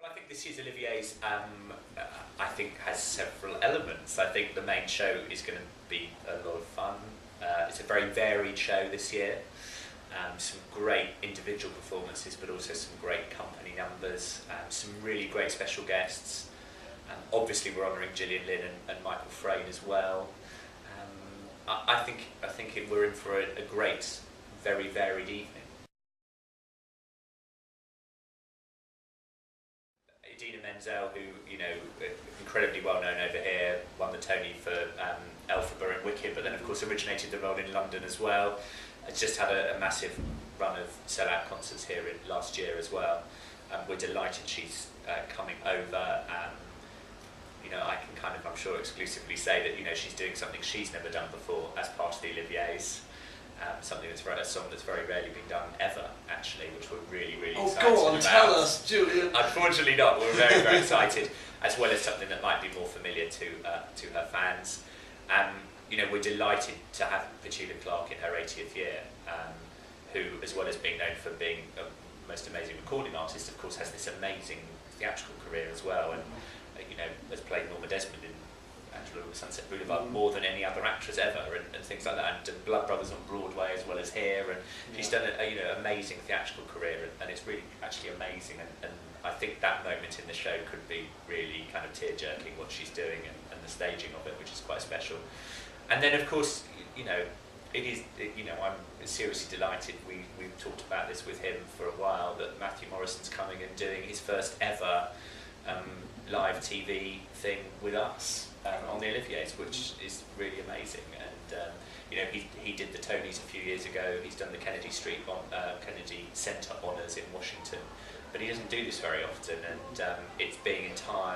I think this year's Olivier's, I think, has several elements. I think the main show is going to be a lot of fun. It's a very varied show this year. Some great individual performances, but also some great company numbers. Some really great special guests. Obviously, we're honouring Julian Lynn and Michael Frayn as well. I think we're in for a great, very varied evening. Idina Menzel, who, you know, incredibly well known over here, won the Tony for Elphaba and Wicked, but then of course originated the role in London as well. Has just had a massive run of sell-out concerts here last year as well. We're delighted she's coming over. You know, I can kind of, I'm sure, exclusively say that, you know, she's doing something she's never done before as part of the Olivier's. Something that's a song that's very rarely been done ever, actually, which we're really, really excited about. Oh, go on, tell us, Julian. Unfortunately not. We're very, very excited, as well as something that might be more familiar to her fans. You know, we're delighted to have Petula Clark in her 80th year, who, as well as being known for being a most amazing recording artist, of course, has this amazing theatrical career as well, and you know, has played Norma Desmond in Angela at Sunset Boulevard more than any other actress ever, and things like that, and Blood Brothers on Broadway as well as here, and she's done a you know, amazing theatrical career, and it's really actually amazing, and I think that moment in the show could be really kind of tear-jerking, what she's doing, and the staging of it, which is quite special. And then of course, you know, you know, I'm seriously delighted, we've talked about this with him for a while, that Matthew Morrison's coming and doing his first ever live TV thing with us on the Olivier's, which is really amazing. And you know, he did the Tonys a few years ago. He's done the Kennedy Kennedy Center Honours in Washington, but he doesn't do this very often. And it's being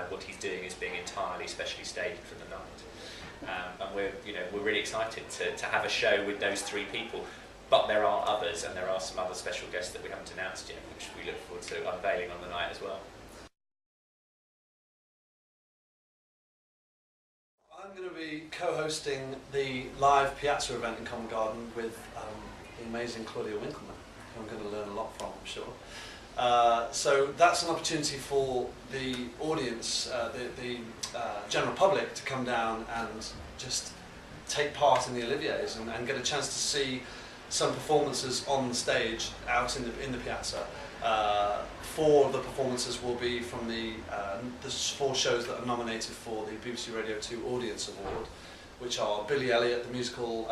what he's doing is being entirely specially staged for the night. And we're really excited to have a show with those three people. But there are others, and there are some other special guests that we haven't announced yet, which we look forward to unveiling on the night as well. I'm going to be co-hosting the live piazza event in Covent Garden with the amazing Claudia Winkleman, who I'm going to learn a lot from, I'm sure. So that's an opportunity for the audience, the general public, to come down and just take part in the Olivier's and get a chance to see some performances on the stage out in the piazza. 4 of the performances will be from the 4 shows that are nominated for the BBC Radio 2 Audience Award, which are Billy Elliot the musical,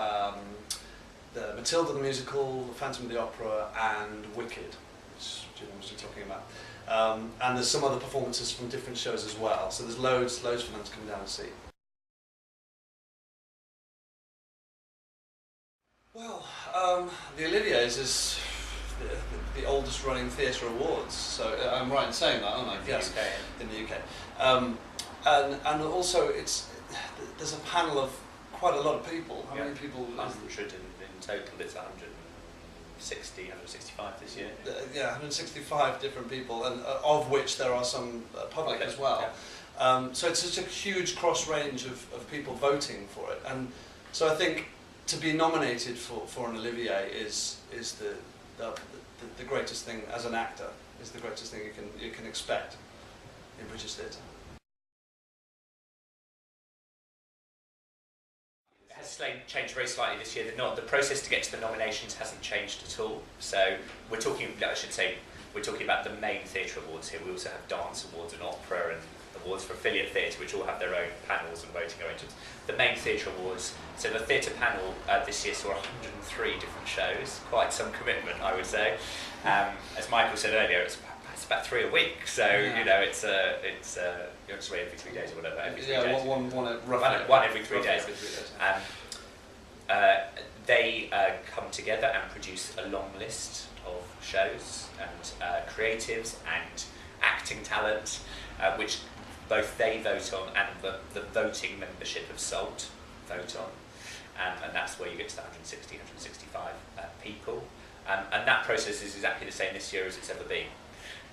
the Matilda the musical, The Phantom of the Opera, and Wicked, which Julian was just talking about. And there's some other performances from different shows as well, so there's loads for them to come down and see. Well, the Olivier's is the oldest running theatre awards, so I'm right in saying that, aren't I? Yes, in the UK. And also there's a panel of quite a lot of people. How many people? 100 in total. It's 165 this year. Yeah, 165 different people, and of which there are some public as well. Yeah. So it's such a huge cross range of people voting for it, and so I think to be nominated for an Olivier is the greatest thing as an actor, is the greatest thing you can expect in British theatre. It has changed very slightly this year. The process to get to the nominations hasn't changed at all. So we're talking about the main theatre awards here. We also have dance awards and opera and awards for affiliate theatre, which all have their own panels and voting arrangements. The main theatre awards, so the theatre panel this year saw 103 different shows, quite some commitment, I would say. As Michael said earlier, it's about 3 a week, so you know, it's you're just away every 3 days or whatever. Every 3 days. One every 3 days. They come together and produce a long list of shows and creatives and acting talent, which both they vote on and the voting membership of SALT vote on. And that's where you get to the 165 people. And that process is exactly the same this year as it's ever been.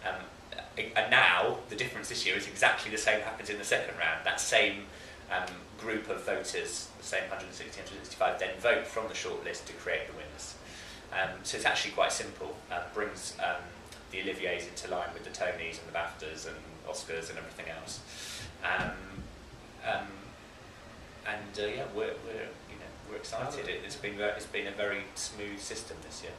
And now, the difference this year is exactly the same happens in the second round. That same group of voters, the same 165, then vote from the shortlist to create the winners. So it's actually quite simple. Brings the Oliviers into line with the Tonys and the BAFTAs and Oscars and everything else. Yeah, we're excited. It's been a very smooth system this year.